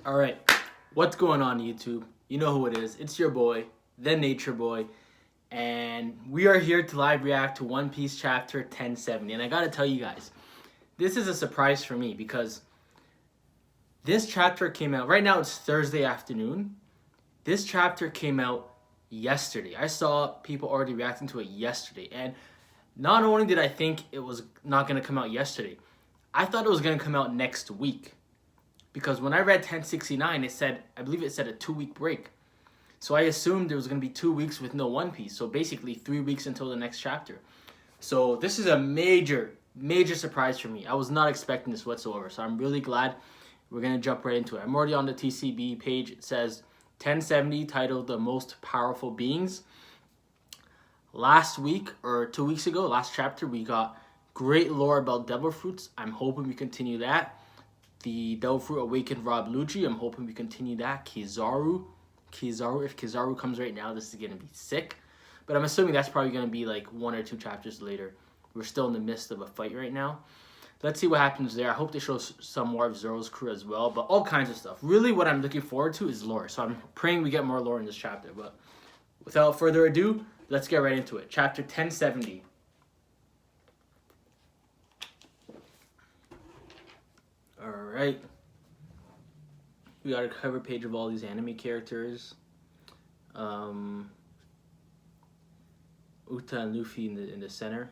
All right, what's going on YouTube? You know who it is. It's your boy, the Nature Boy, and we are here to live react to One Piece chapter 1070. And I gotta tell you guys, this is a surprise for me because this chapter came out, right now it's Thursday afternoon. This chapter came out yesterday. I saw people already reacting to it yesterday, and not only did I think it was not gonna come out yesterday, I thought it was gonna come out next week. Because when I read 1069, I believe it said a 2-week break. So I assumed there was going to be 2 weeks with no One Piece. So basically 3 weeks until the next chapter. So this is a major surprise for me. I was not expecting this whatsoever. So I'm really glad. We're going to jump right into it. I'm already on the TCB page. It says 1070, titled The Most Powerful Beings. Last week, or 2 weeks ago, last chapter, we got great lore about devil fruits. I'm hoping we continue that. The Devil Fruit awakened Rob Lucci. I'm hoping we continue that. Kizaru. If Kizaru comes right now, this is going to be sick. But I'm assuming that's probably going to be like 1 or 2 chapters later. We're still in the midst of a fight right now. Let's see what happens there. I hope they show some more of Zoro's crew as well. But all kinds of stuff. Really what I'm looking forward to is lore. So I'm praying we get more lore in this chapter. But without further ado, let's get right into it. Chapter 1070. Alright, we got a cover page of all these anime characters. Uta and Luffy in the center.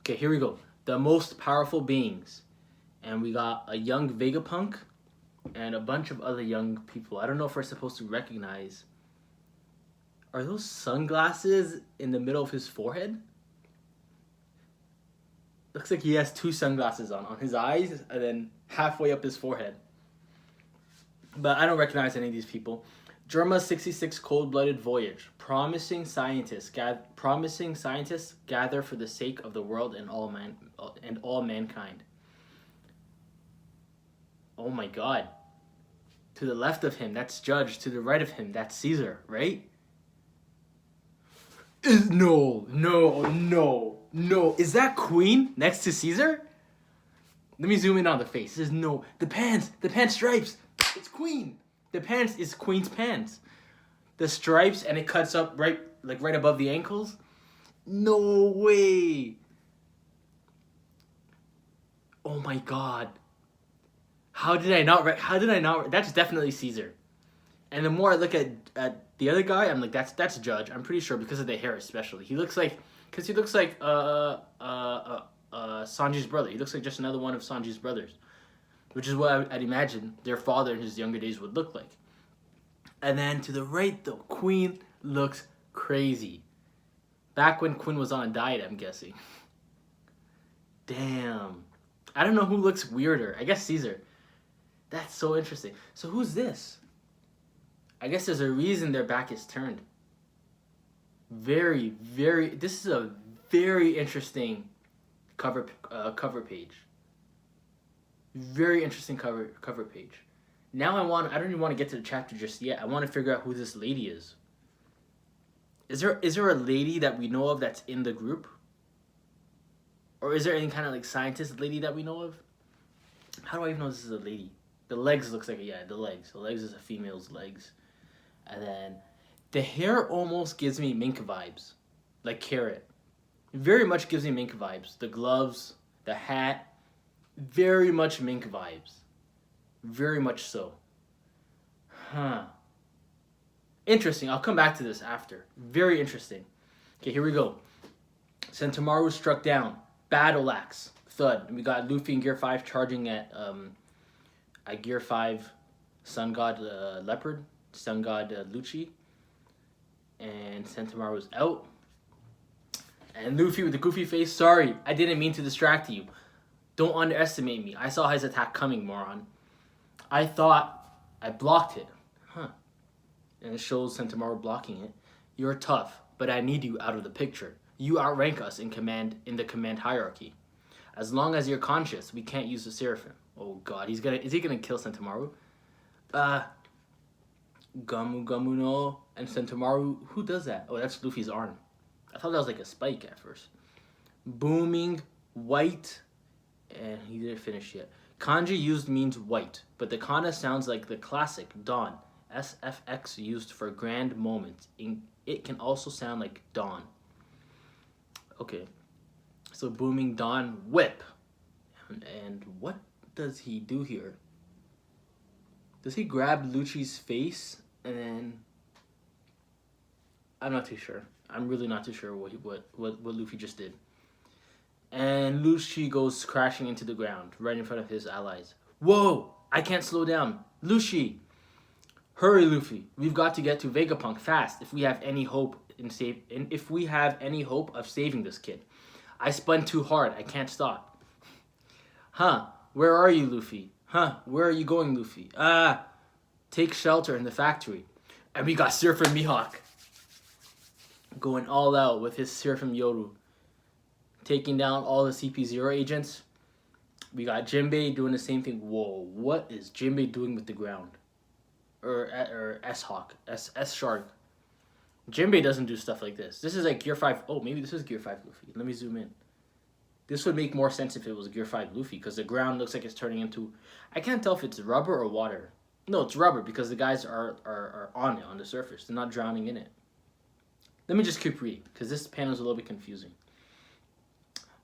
Okay, here we go. The most powerful beings. And we got a young Vegapunk and a bunch of other young people. I don't know if we're supposed to recognize. Are those sunglasses in the middle of his forehead? Looks like he has 2 sunglasses on his eyes and then halfway up his forehead. But I don't recognize any of these people. Germa's 66 Cold-Blooded Voyage. Promising scientists gather for the sake of the world and all mankind. Oh my god. To the left of him, that's Judge. To the right of him, that's Caesar, right? No. Is that Queen next to Caesar? Let me zoom in on the face. There's no. The pants stripes. It's Queen. The pants is Queen's pants. The stripes, and it cuts up right above the ankles. No way. Oh my god. How did I not? That's definitely Caesar. And the more I look at the other guy, I'm like, that's Judge. I'm pretty sure because of the hair, especially. He looks like Sanji's brother. He looks like just another one of Sanji's brothers, which is what I'd imagine their father in his younger days would look like. And then to the right, though, Queen looks crazy. Back when Queen was on a diet, I'm guessing. Damn. I don't know who looks weirder. I guess Caesar. That's so interesting. So who's this? I guess there's a reason their back is turned. This is a very interesting cover page. Very interesting cover page. Now I don't even want to get to the chapter just yet. I want to figure out who this lady is. Is there a lady that we know of that's in the group? Or is there any kind of like scientist lady that we know of? How do I even know this is a lady? The legs looks like the legs. The legs is a female's legs. And then the hair almost gives me Mink vibes. Like Carrot. Very much gives me Mink vibes. The gloves, the hat, very much Mink vibes. Very much so. Huh. Interesting. I'll come back to this after. Very interesting. Okay, here we go. Sentomaru struck down. Battle axe. Thud. And we got Luffy in Gear 5 charging at Gear 5 Sun God Leopard. Sun God Lucci. And Sentomaru's out. And Luffy with the goofy face. Sorry, I didn't mean to distract you. Don't underestimate me. I saw his attack coming, moron. I thought I blocked it. Huh. And it shows Sentomaru blocking it. You're tough, but I need you out of the picture. You outrank us in the command hierarchy. As long as you're conscious, we can't use the Seraphim. Oh god, is he gonna kill Sentomaru? Gamu Gamu no. And Sentomaru, who does that? Oh, that's Luffy's arm. I thought that was like a spike at first. Booming, white, and he didn't finish yet. Kanji used means white, but the kana sounds like the classic dawn. SFX used for grand moments. It can also sound like dawn. Okay, so booming dawn whip. And what does he do here? Does he grab Lucci's face and then... I'm not too sure. I'm really not too sure what Luffy just did. And Lucci goes crashing into the ground right in front of his allies. Whoa! I can't slow down. Lucci! Hurry, Luffy. We've got to get to Vegapunk fast if we have any hope of saving this kid. I spun too hard. I can't stop. Huh? Where are you, Luffy? Huh? Where are you going, Luffy? Take shelter in the factory. And we got Surfer Mihawk going all out with his Surfer Yoru, taking down all the CP0 agents. We got Jinbei doing the same thing. Whoa, what is Jinbei doing with the ground? Or S-Hawk, S-Shark. Jinbei doesn't do stuff like this. This is like Gear 5. Oh, maybe this is Gear 5 Luffy. Let me zoom in. This would make more sense if it was Gear 5 Luffy, because the ground looks like it's turning into... I can't tell if it's rubber or water. No, it's rubber, because the guys are on it, on the surface. They're not drowning in it. Let me just keep reading, because this panel is a little bit confusing.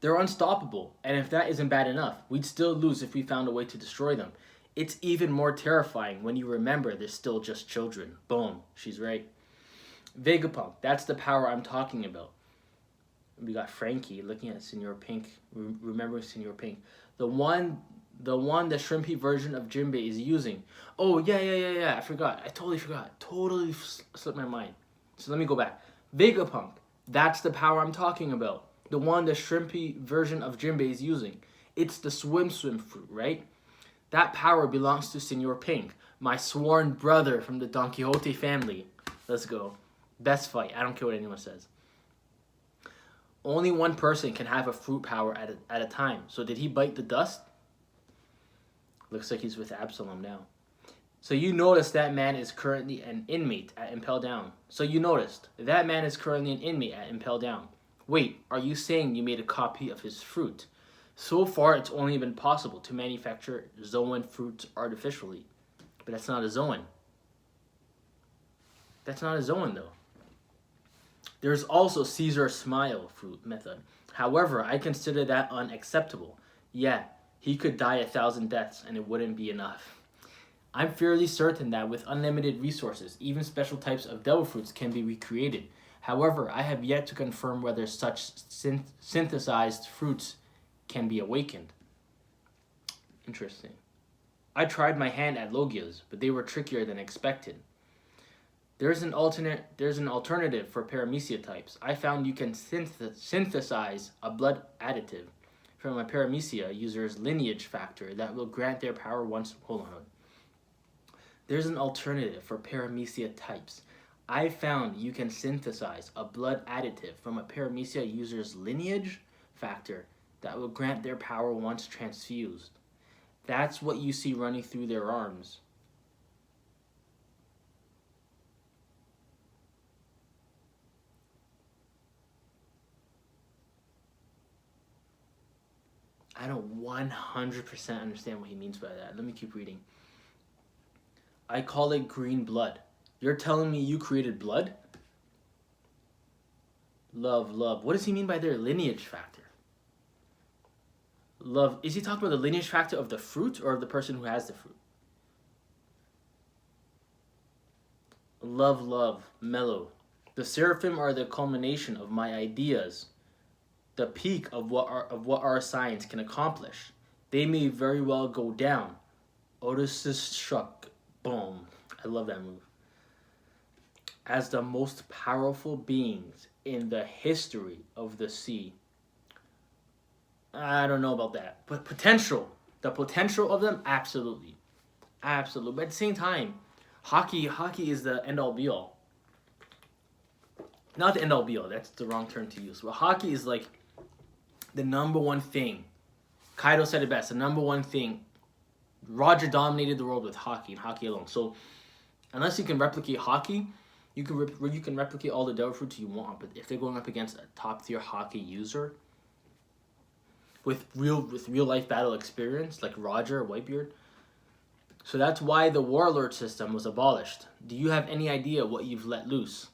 They're unstoppable, and if that isn't bad enough, we'd still lose if we found a way to destroy them. It's even more terrifying when you remember they're still just children. Boom, she's right. Vegapunk, that's the power I'm talking about. We got Frankie looking at Senor Pink, remembering Senor Pink. The one the shrimpy version of Jinbei is using. Oh, yeah, I forgot. I totally forgot. Totally slipped my mind. So let me go back. Vegapunk, that's the power I'm talking about. The one the shrimpy version of Jinbei is using. It's the swim fruit, right? That power belongs to Senor Pink, my sworn brother from the Don Quixote family. Let's go. Best fight. I don't care what anyone says. Only one person can have a fruit power at a time. So did he bite the dust? Looks like he's with Absalom now. So you noticed that man is currently an inmate at Impel Down. Wait, are you saying you made a copy of his fruit? So far, it's only been possible to manufacture Zoan fruits artificially. But that's not a Zoan. That's not a Zoan, though. There's also Caesar Smile fruit method. However, I consider that unacceptable. Yeah, he could die 1,000 deaths and it wouldn't be enough. I'm fairly certain that with unlimited resources, even special types of devil fruits can be recreated. However, I have yet to confirm whether such synthesized fruits can be awakened. Interesting. I tried my hand at Logias, but they were trickier than expected. There's an alternative for paramecia types. I found you can synthesize a blood additive from a paramecia user's lineage factor that will grant their power once... Hold on. There's an alternative for paramecia types. I found you can synthesize a blood additive from a paramecia user's lineage factor that will grant their power once transfused. That's what you see running through their arms. I don't 100% understand what he means by that. Let me keep reading. I call it green blood. You're telling me you created blood? Love. What does he mean by their lineage factor? Love. Is he talking about the lineage factor of the fruit or of the person who has the fruit? Love. Mellow. The seraphim are the culmination of my ideas. The peak of what our science can accomplish. They may very well go down. Odysseus struck. Boom. I love that move. As the most powerful beings in the history of the sea. I don't know about that. But the potential of them, absolutely. Absolutely. But at the same time, hockey is the end-all be-all. Not the end-all be-all. That's the wrong term to use. But hockey is like the number one thing. Kaido said it best. The number one thing. Roger dominated the world with hockey and hockey alone. So unless you can replicate hockey, you can replicate all the devil fruits you want. But if they're going up against a top tier hockey user, with real life battle experience, like Roger or Whitebeard. So that's why the warlord system was abolished. Do you have any idea what you've let loose?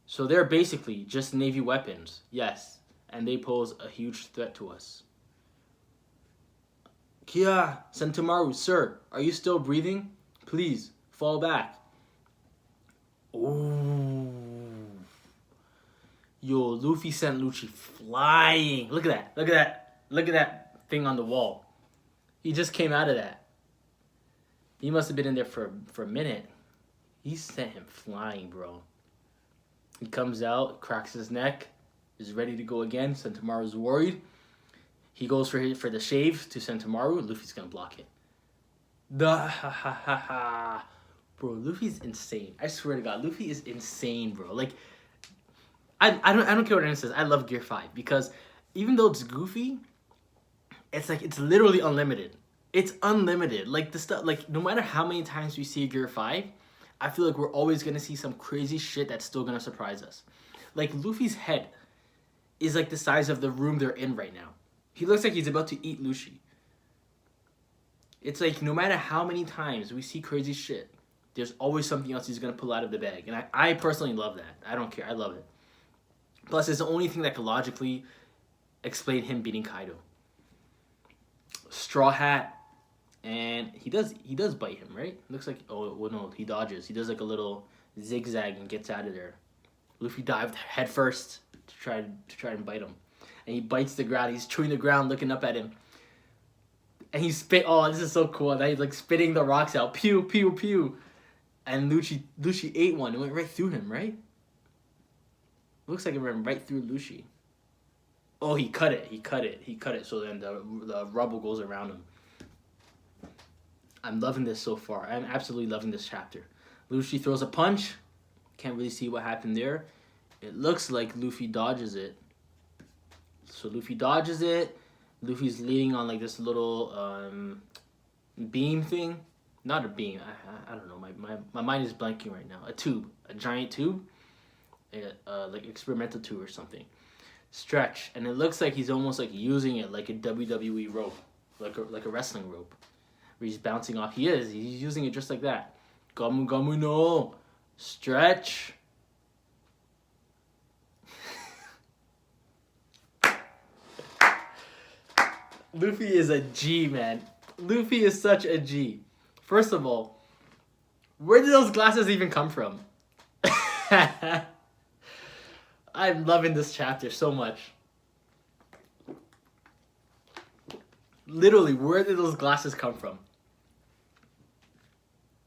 So they're basically just Navy weapons, yes, and they pose a huge threat to us. Kia, Sentomaru, sir, are you still breathing? Please, fall back. Ooh. Yo, Luffy sent Lucci flying. Look at that. Look at that. Look at that thing on the wall. He just came out of that. He must have been in there for a minute. He sent him flying, bro. He comes out, cracks his neck, is ready to go again. Sentomaru's worried. He goes for the shave to Sentomaru. Luffy's gonna block it. Bro, Luffy's insane. I swear to God, Luffy is insane, bro. Like, I don't care what anyone says. I love Gear 5 because even though it's goofy, it's like it's literally unlimited. It's unlimited. Like the stuff, like no matter how many times we see Gear 5, I feel like we're always gonna see some crazy shit that's still gonna surprise us. Like Luffy's head is like the size of the room they're in right now. He looks like he's about to eat Luffy. It's like no matter how many times we see crazy shit, there's always something else he's gonna pull out of the bag. And I personally love that. I don't care. I love it. Plus, it's the only thing that could logically explain him beating Kaido. Straw Hat, and he does bite him, right? Looks like, oh well, no, he dodges. He does like a little zigzag and gets out of there. Luffy dived head first to try and bite him, and he bites the ground. He's chewing the ground, looking up at him, and he spit. Oh, this is so cool! And he's like spitting the rocks out. Pew pew pew, and Luffy ate one. It went right through him, right? Looks like it went right through Luffy. Oh, he cut it. So then the rubble goes around him. I'm loving this so far. I'm absolutely loving this chapter. Luffy throws a punch. Can't really see what happened there. It looks like Luffy dodges it. So Luffy dodges it. Luffy's leaning on like this little beam thing. Not a beam. I don't know. My mind is blanking right now. A tube. A giant tube. Like experimental tube or something. Stretch, and it looks like he's almost like using it like a WWE rope, like a wrestling rope, where he's bouncing off. He's using it just like that. Gamu gamu no, stretch. Luffy is a G, man. Luffy is such a G. First of all, where did those glasses even come from? I'm loving this chapter so much. Literally, where did those glasses come from?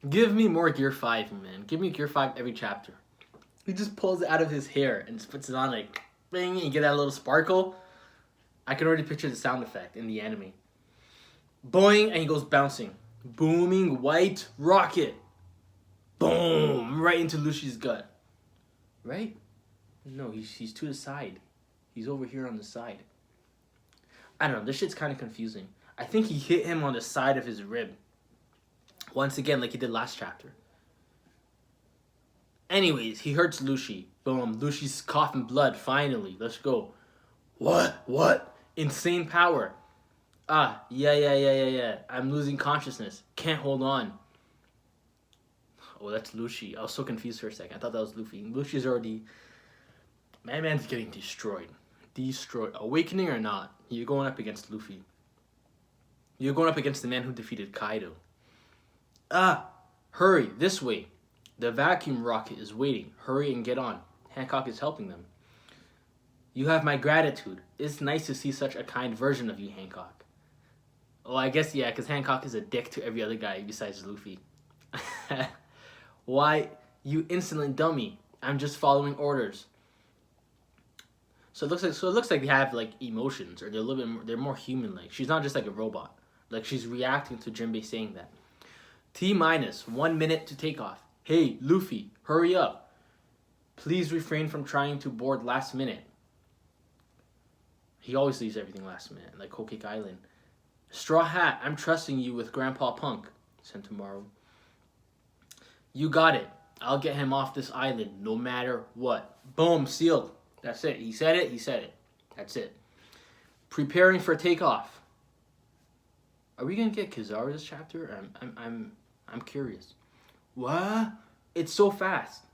Give me more Gear 5, man. Give me Gear 5 every chapter. He just pulls it out of his hair and just puts it on like, bing, and you get that little sparkle. I can already picture the sound effect in the anime. Boing, and he goes bouncing. Booming white rocket. Boom, right into Luffy's gut. Right? No, he's to the side. He's over here on the side. I don't know. This shit's kind of confusing. I think he hit him on the side of his rib. Once again, like he did last chapter. Anyways, he hurts Luffy. Boom. Luffy's coughing blood. Finally. Let's go. What? Insane power. Yeah. I'm losing consciousness. Can't hold on. Oh, that's Luffy. I was so confused for a second. I thought that was Luffy. Luffy's already... My man's getting destroyed. Awakening or not, you're going up against Luffy. You're going up against the man who defeated Kaido. Hurry, this way. The vacuum rocket is waiting. Hurry and get on. Hancock is helping them. You have my gratitude. It's nice to see such a kind version of you, Hancock. Oh, I guess, yeah, because Hancock is a dick to every other guy besides Luffy. Why, you insolent dummy. I'm just following orders. So it looks like they have like emotions, or they're more human-like. She's not just like a robot. Like she's reacting to Jinbei saying that. T-minus 1 minute to take off. Hey, Luffy, hurry up. Please refrain from trying to board last minute. He always leaves everything last minute, like Whole Cake Island. Straw Hat, I'm trusting you with Grandpa Punk, Sentomaru. You got it. I'll get him off this island no matter what. Boom, sealed. That's it. He said it. That's it. Preparing for takeoff. Are we gonna get Kizaru this chapter? I'm curious. What? It's so fast.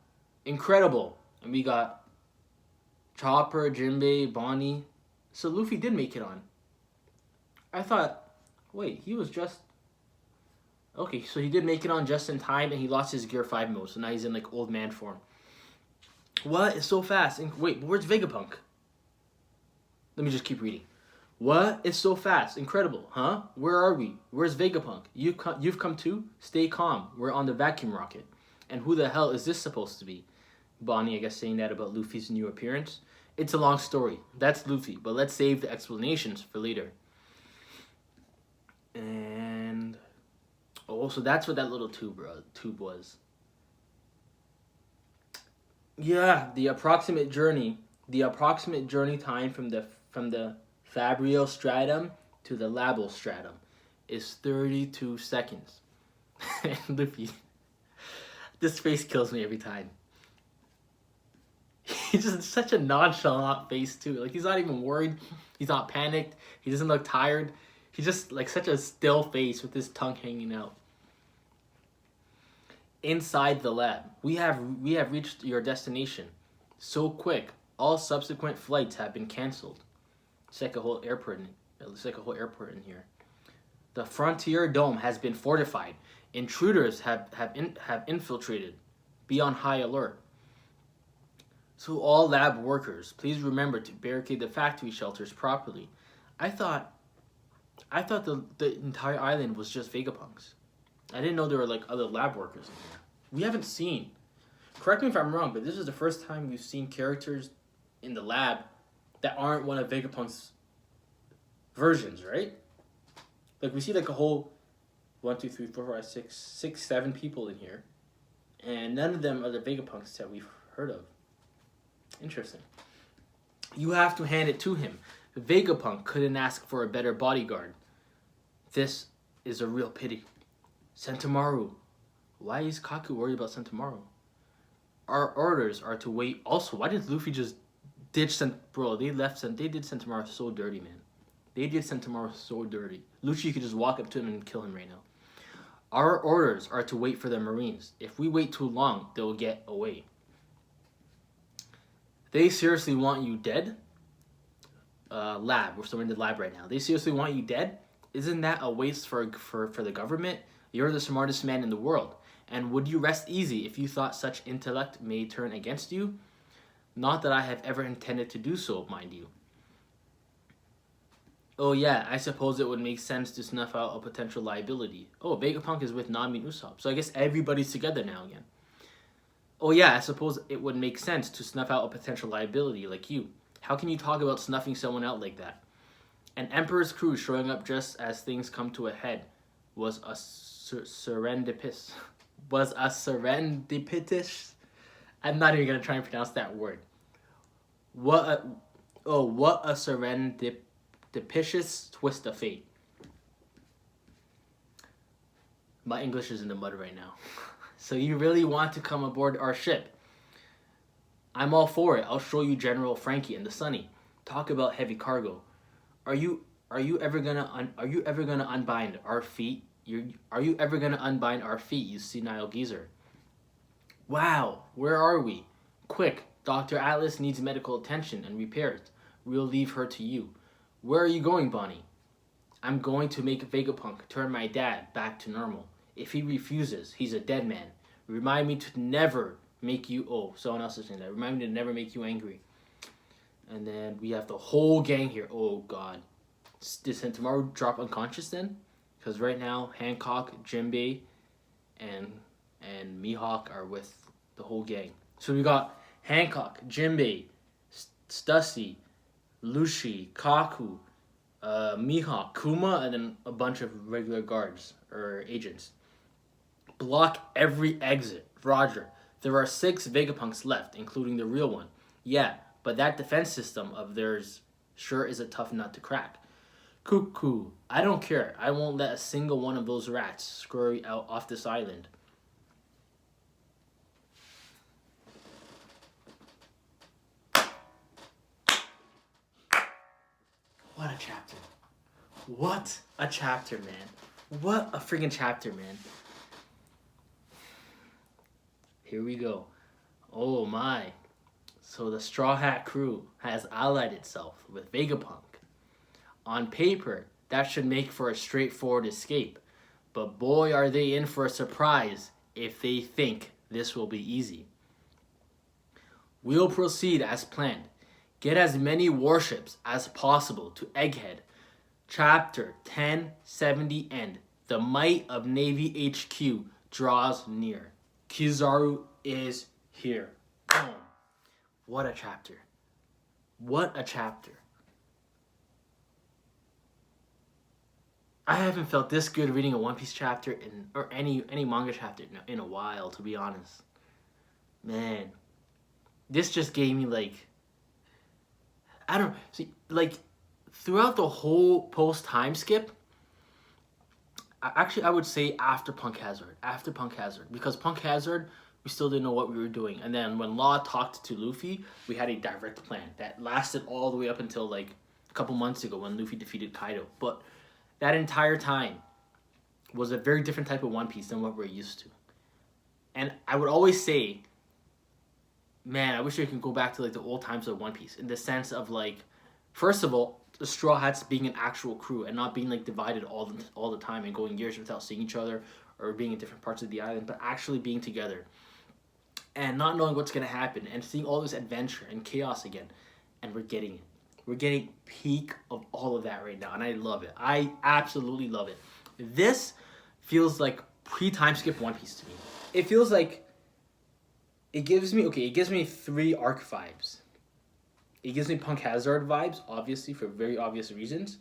Incredible. And we got Chopper, Jinbei, Bonnie. So Luffy did make it on. I thought, wait, he was just... Okay, so he did make it on just in time, and he lost his Gear 5 mode, so now he's in, like, old man form. What? It's so fast. Wait, where's Vegapunk? Let me just keep reading. What? It's so fast. Incredible. Huh? Where are we? Where's Vegapunk? You've come too? Stay calm. We're on the vacuum rocket. And who the hell is this supposed to be? Bonnie, I guess, saying that about Luffy's new appearance. It's a long story. That's Luffy, but let's save the explanations for later. And... Oh, so that's what that little tube was. Yeah, the approximate journey time from the Fabrio stratum to the Labo stratum is 32 seconds. And Luffy, this face kills me every time. He's just such a nonchalant face too. Like, he's not even worried. He's not panicked. He doesn't look tired. He's just like such a still face with his tongue hanging out. Inside the lab, we have reached your destination. So quick, all subsequent flights have been canceled. It's like a whole airport in here. The Frontier Dome has been fortified. Intruders have infiltrated. Be on high alert. So all lab workers, please remember to barricade the factory shelters properly. I thought the entire island was just Vegapunks. I didn't know there were like other lab workers in here. We haven't seen. Correct me if I'm wrong, but this is the first time we've seen characters in the lab that aren't one of Vegapunk's versions, right? Like, we see like a whole 1, 2, 3, 4, 5, 6, 7 people in here, and none of them are the Vegapunks that we've heard of. Interesting. You have to hand it to him. Vegapunk couldn't ask for a better bodyguard. This is a real pity. Sentomaru. Why is Kaku worried about Sentomaru? Our orders are to wait. Also, why did Luffy just ditch Bro, they did Sentomaru so dirty, man. They did Sentomaru so dirty. Luffy could just walk up to him and kill him right now. Our orders are to wait for the Marines. If we wait too long, they'll get away. They seriously want you dead? Lab. We're still in the lab right now. They seriously want you dead? Isn't that a waste for the government? You're the smartest man in the world. And would you rest easy if you thought such intellect may turn against you? Not that I have ever intended to do so, mind you. Oh yeah, I suppose it would make sense to snuff out a potential liability. Oh, Vegapunk is with Nami and Usopp. So I guess everybody's together now again. Oh yeah, I suppose it would make sense to snuff out a potential liability like you. How can you talk about snuffing someone out like that? An Emperor's crew showing up just as things come to a head was a serendipitous. I'm not even gonna try and pronounce that word. What a serendipitous twist of fate. My English is in the mud right now. So you really want to come aboard our ship? I'm all for it. I'll show you General Frankie and the Sunny. Talk about heavy cargo. Are you ever gonna unbind our feet? Are you ever gonna unbind our feet, you senile geezer? Wow, where are we? Quick, Dr. Atlas needs medical attention and repairs. We'll leave her to you. Where are you going, Bonnie? I'm going to make Vegapunk turn my dad back to normal. If he refuses, he's a dead man. Remind me to never make you... Oh, someone else is saying that. Remind me to never make you angry. And then we have the whole gang here. Oh, God. Did Sentomaru drop unconscious then? Because right now, Hancock, Jinbei, and Mihawk are with the whole gang. So we got Hancock, Jinbei, Stussy, Lucy, Kaku, Mihawk, Kuma, and then a bunch of regular guards or agents. Block every exit. Roger. There are 6 Vegapunks left, including the real one. Yeah, but that defense system of theirs sure is a tough nut to crack. Cuckoo. I don't care. I won't let a single one of those rats scurry out off this island. What a chapter. What a chapter, man. What a freaking chapter, man. Here we go. Oh my. So the Straw Hat crew has allied itself with Vegapunk. On paper, that should make for a straightforward escape. But boy, are they in for a surprise if they think this will be easy. We'll proceed as planned. Get as many warships as possible to Egghead. Chapter 1070 end. The might of Navy HQ draws near. Kizaru is here. Boom. What a chapter. What a chapter. I haven't felt this good reading a One Piece chapter or any manga chapter in a while, to be honest. Man, this just gave me throughout the whole post time skip. I would say after Punk Hazard, because Punk Hazard, we still didn't know what we were doing, and then when Law talked to Luffy, we had a direct plan that lasted all the way up until a couple months ago when Luffy defeated Kaido, but that entire time was a very different type of One Piece than what we're used to. And I would always say, man, I wish I could go back to the old times of One Piece in the sense of first of all, the Straw Hats being an actual crew and not being divided all the time and going years without seeing each other or being in different parts of the island, but actually being together and not knowing what's going to happen and seeing all this adventure and chaos again. And we're getting it. We're getting peak of all of that right now, and I love it. I absolutely love it. This feels like pre-time skip One Piece to me. It feels like it gives me 3 arc vibes. It gives me Punk Hazard vibes, obviously, for very obvious reasons.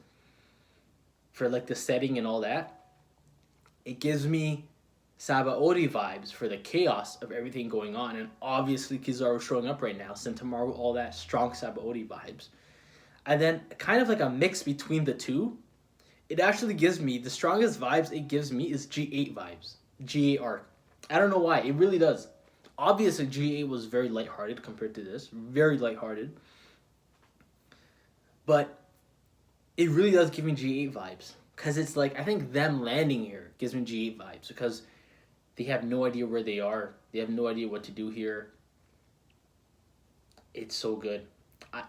For the setting and all that. It gives me Sabaody vibes for the chaos of everything going on, and obviously Kizaru showing up right now, Sentomaru, all that strong Sabaody vibes. And then kind of a mix between the two. It actually gives me, the strongest vibes it gives me is G8 vibes. G8 arc. I don't know why. It really does. Obviously, G8 was very lighthearted compared to this. Very lighthearted. But it really does give me G8 vibes. Because it's I think them landing here gives me G8 vibes. Because they have no idea where they are. They have no idea what to do here. It's so good.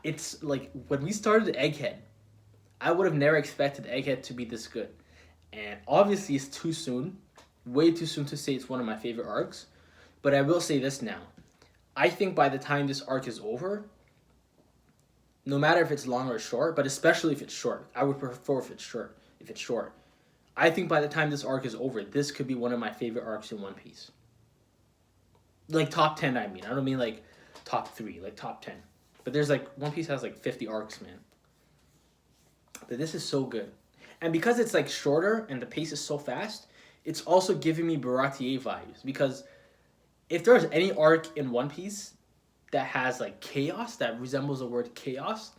It's when we started Egghead, I would have never expected Egghead to be this good. And obviously it's too soon. Way too soon to say it's one of my favorite arcs. But I will say this now. I think by the time this arc is over, no matter if it's long or short, but especially if it's short, I would prefer if it's short. I think by the time this arc is over, this could be one of my favorite arcs in One Piece. Top 10, I mean. I don't mean top 3, top 10. But there's One Piece has 50 arcs, man. But this is so good. And because it's shorter and the pace is so fast, it's also giving me Baratier vibes. Because if there's any arc in One Piece that has chaos, that resembles the word chaos,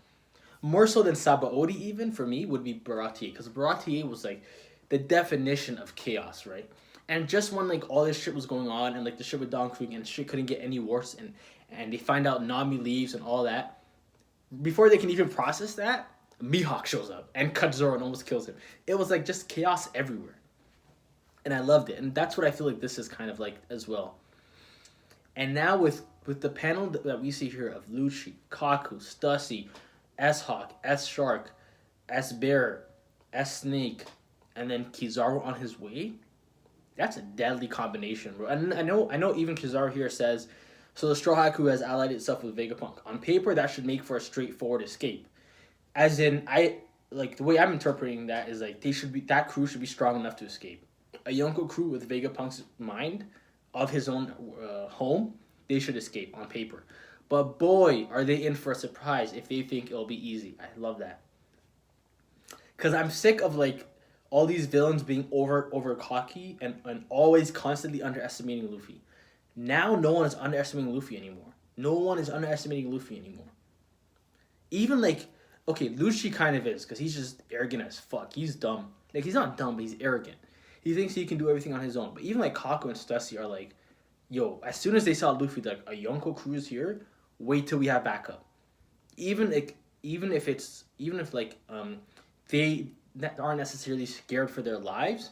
more so than Sabaody even, for me, would be Baratier. Because Baratier was the definition of chaos, right? And just when all this shit was going on and the shit with Don Krieg and shit couldn't get any worse and they find out Nami leaves and all that, before they can even process that, Mihawk shows up and cuts Zoro and almost kills him. It was just chaos everywhere. And I loved it. And that's what I feel this is kind of as well. And now with the panel that we see here of Lucci, Kaku, Stussy, S-Hawk, S-Shark, S-Bear, S-Snake, and then Kizaru on his way, that's a deadly combination, bro. And I know even Kizaru here says, so the Straw Hat Crew has allied itself with Vegapunk. On paper, that should make for a straightforward escape. As in, the way I'm interpreting that is that crew should be strong enough to escape. A Yonko crew with Vegapunk's mind of his own home, they should escape on paper. But boy, are they in for a surprise if they think it'll be easy. I love that. Because I'm sick of all these villains being over cocky and always constantly underestimating Luffy. Now no one is underestimating Luffy anymore. Even okay, Lucci kind of is, because he's just arrogant as fuck. He's dumb. He's not dumb, but he's arrogant. He thinks he can do everything on his own. But even Kaku and Stussy are yo, as soon as they saw Luffy, a Yonko crew is here, wait till we have backup. Even even if like they aren't necessarily scared for their lives,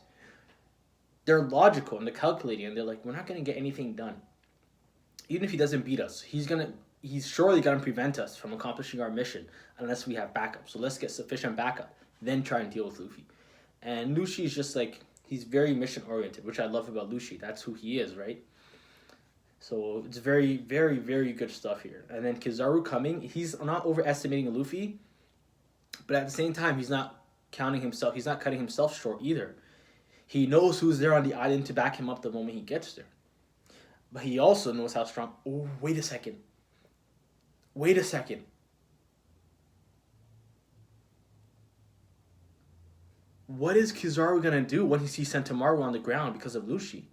they're logical and they're calculating, and they're like, we're not gonna get anything done. Even if he doesn't beat us, he's surely gonna prevent us from accomplishing our mission unless we have backup. So let's get sufficient backup, then try and deal with Luffy. And Luffy is just like, he's very mission oriented, which I love about Luffy. That's who he is, right? So it's very, very, very good stuff here. And then Kizaru coming, he's not overestimating Luffy, but at the same time, he's not cutting himself short either. He knows who's there on the island to back him up the moment he gets there. But he also knows how strong... Oh, wait a second. What is Kizaru gonna do when he sees Sentomaru on the ground because of Luffy?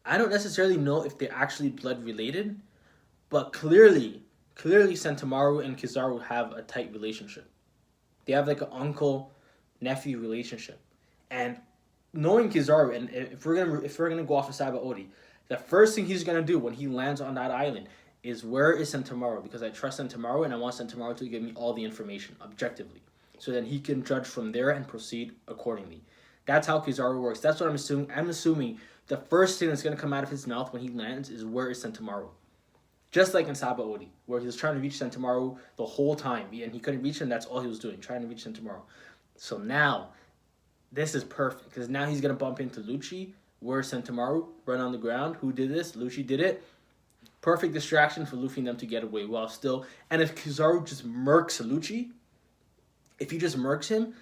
I don't necessarily know if they're actually blood related, but clearly Sentomaru and Kizaru have a tight relationship. They have like an uncle-nephew relationship. And knowing Kizaru, and if we're gonna go off of Sabaody, the first thing he's gonna do when he lands on that island is, where is Sentomaru? Because I trust Sentomaru and I want Sentomaru to give me all the information objectively, so then he can judge from there and proceed accordingly. That's how Kizaru works. That's what I'm assuming. I'm assuming the first thing that's going to come out of his mouth when he lands is, where is Sentomaru? Just like in Sabaody, where he was trying to reach Sentomaru the whole time, and he couldn't reach him. That's all he was doing, trying to reach Sentomaru. So now, this is perfect, because now he's going to bump into Lucci. Where's Sentomaru? Run on the ground. Who did this? Lucci did it. Perfect distraction for Luffy and them to get away while still... And if Kizaru just murks Lucci, if he just murks him,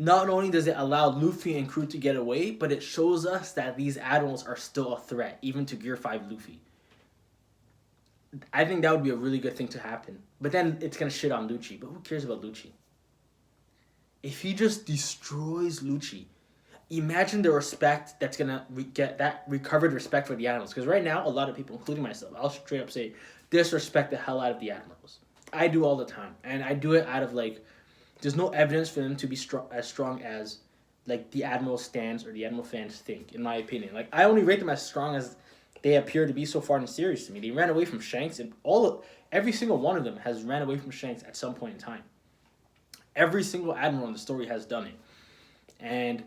not only does it allow Luffy and crew to get away, but it shows us that these admirals are still a threat, even to Gear 5 Luffy. I think that would be a really good thing to happen. But then it's going to shit on Lucci. But who cares about Lucci? If he just destroys Lucci, imagine the respect that's going to get that recovered respect for the admirals. Because right now, a lot of people, including myself, I'll straight up say, disrespect the hell out of the admirals. I do all the time. And I do it out of like... There's no evidence for them to be as strong as like the Admiral stands or the Admiral fans think, in my opinion. Like, I only rate them as strong as they appear to be so far in the series to me. They ran away from Shanks, and every single one of them has ran away from Shanks at some point in time. Every single Admiral in the story has done it. And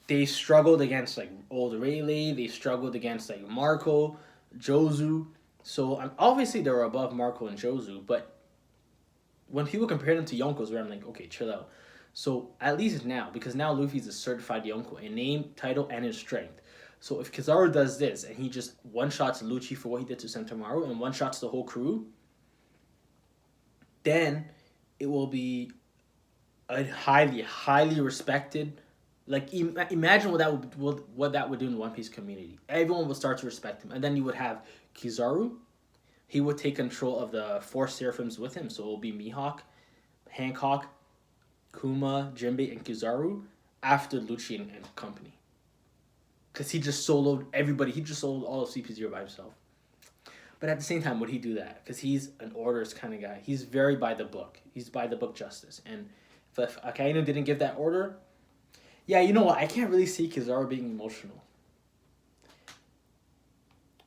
they struggled against like Old Rayleigh, they struggled against like Marco, Jozu. So obviously they were above Marco and Jozu, but when people compare them to Yonkos, where I'm like, okay, chill out. So at least now, because now Luffy's a certified Yonko in name, title, and in strength. So if Kizaru does this and he just one-shots Lucci for what he did to Sentomaru and one-shots the whole crew, then it will be a highly, highly respected. Like, imagine what that would do in the One Piece community. Everyone would start to respect him, and then you would have Kizaru. He would take control of the 4 Seraphims with him. So it will be Mihawk, Hancock, Kuma, Jinbei, and Kizaru after Lucci and company. Because he just soloed everybody. He just soloed all of CP0 by himself. But at the same time, would he do that? Because he's an orders kind of guy. He's very by the book. He's by the book justice. And if Akainu didn't give that order, yeah, you know what? I can't really see Kizaru being emotional.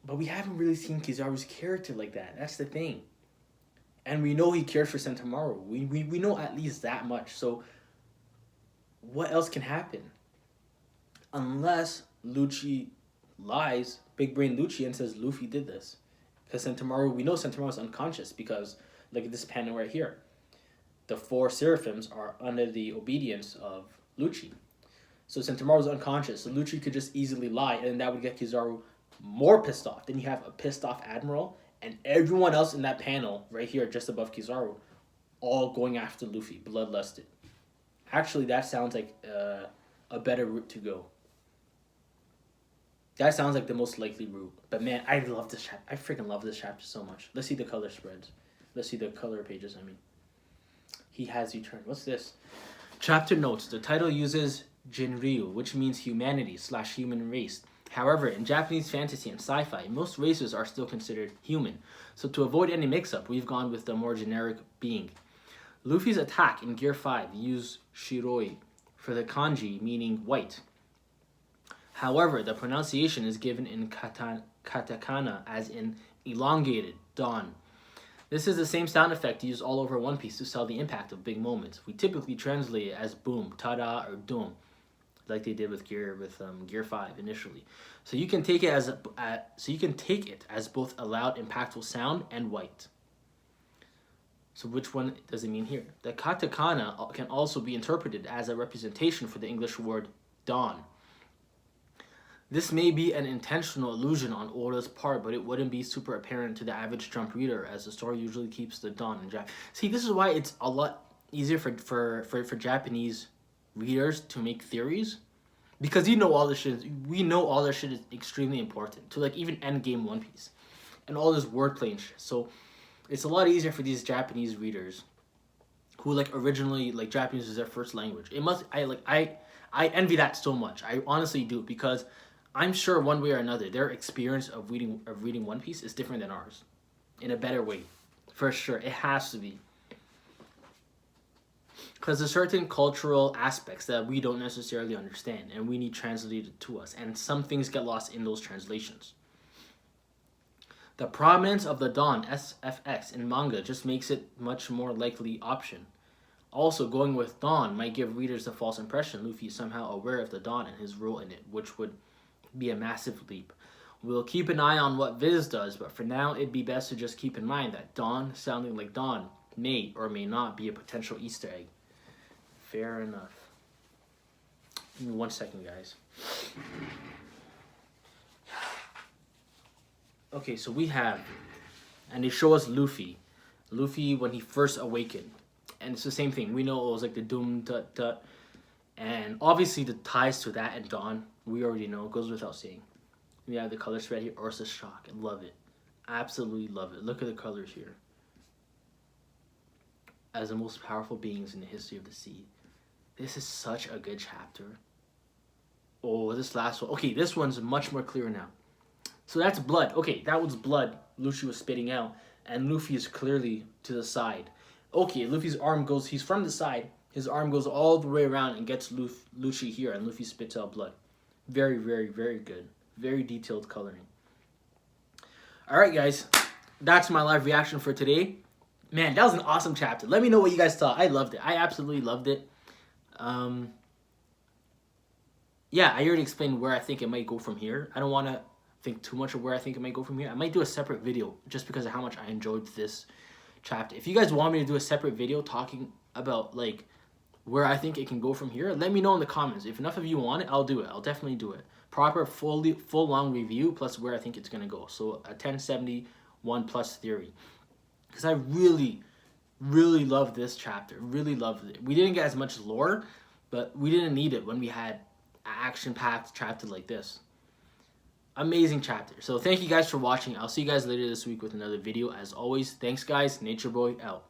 But we haven't really seen Kizaru's character like that. That's the thing. And we know he cares for Sentomaru. We know at least that much. So what else can happen? Unless Lucci lies, big brain Lucci, and says Luffy did this. Because Sentomaru, we know Sentomaru is unconscious because look at this panel right here. The 4 Seraphims are under the obedience of Lucci. So Sentomaru is unconscious. So Lucci could just easily lie, and that would get Kizaru more pissed off. Then you have a pissed off Admiral and everyone else in that panel right here just above Kizaru all going after Luffy, bloodlusted. Actually, that sounds like a better route to go. That sounds like the most likely route. But man, I love this chapter. I freaking love this chapter so much. Let's see the color spreads. Let's see the color pages, I mean. He has returned. What's this? Chapter notes. The title uses Jinryu, which means humanity/human race. However, in Japanese fantasy and sci-fi, most races are still considered human. So to avoid any mix-up, we've gone with the more generic being. Luffy's attack in Gear 5 used Shiroi for the kanji meaning white. However, the pronunciation is given in katakana as in elongated, dawn. This is the same sound effect used all over One Piece to sell the impact of big moments. We typically translate it as boom, tada, or doom, like they did with Gear 5 initially. So you can take it as both a loud, impactful sound and white. So which one does it mean here? The katakana can also be interpreted as a representation for the English word dawn. This may be an intentional illusion on Oda's part, but it wouldn't be super apparent to the average Jump reader, as the story usually keeps the dawn in Japanese. See, this is why it's a lot easier for Japanese readers to make theories, because you know all this shit. We know all this shit is extremely important to like even Endgame One Piece, and all this wordplay and shit. So it's a lot easier for these Japanese readers who like originally like Japanese is their first language. It must I envy that so much. I honestly do, because I'm sure one way or another their experience of reading One Piece is different than ours, in a better way, for sure. It has to be, because there's certain cultural aspects that we don't necessarily understand, and we need translated to us, and some things get lost in those translations. The prominence of the dawn SFX in manga just makes it much more likely option. Also, going with dawn might give readers the false impression Luffy is somehow aware of the dawn and his role in it, which would be a massive leap. We'll keep an eye on what Viz does, but for now it'd be best to just keep in mind that dawn sounding like dawn may or may not be a potential Easter egg. Fair enough. Give me 1 second, guys. Okay, so we have, and they show us Luffy when he first awakened, and it's the same thing. We know it was like the doom dut dut, and obviously the ties to that and dawn we already know. It goes without saying. We have the color spread here. Ursa's shock. I love it, absolutely love it. Look at the colors here. As the most powerful beings in the history of the sea, this is such a good chapter. Oh, this last one. Okay, this one's much more clear now. So that's blood. Okay, that was blood Luffy was spitting out, and Luffy is clearly to the side. Okay, Luffy's arm goes, he's from the side, his arm goes all the way around and gets Luffy here, and Luffy spits out blood. Very, very, very good. Very detailed coloring. Alright guys, that's my live reaction for today. Man, that was an awesome chapter. Let me know what you guys thought. I loved it. I absolutely loved it. Yeah, I already explained where I think it might go from here. I don't want to think too much of where I think it might go from here. I might do a separate video just because of how much I enjoyed this chapter. If you guys want me to do a separate video talking about like where I think it can go from here, let me know in the comments. If enough of you want it, I'll do it. I'll definitely do it. Proper full long review plus where I think it's gonna go. So a 1071 plus theory, because I really loved this chapter. Really loved it. We didn't get as much lore, but we didn't need it when we had an action-packed chapter like this. Amazing chapter. So thank you guys for watching. I'll see you guys later this week with another video. As always, thanks guys. Nature Boy out.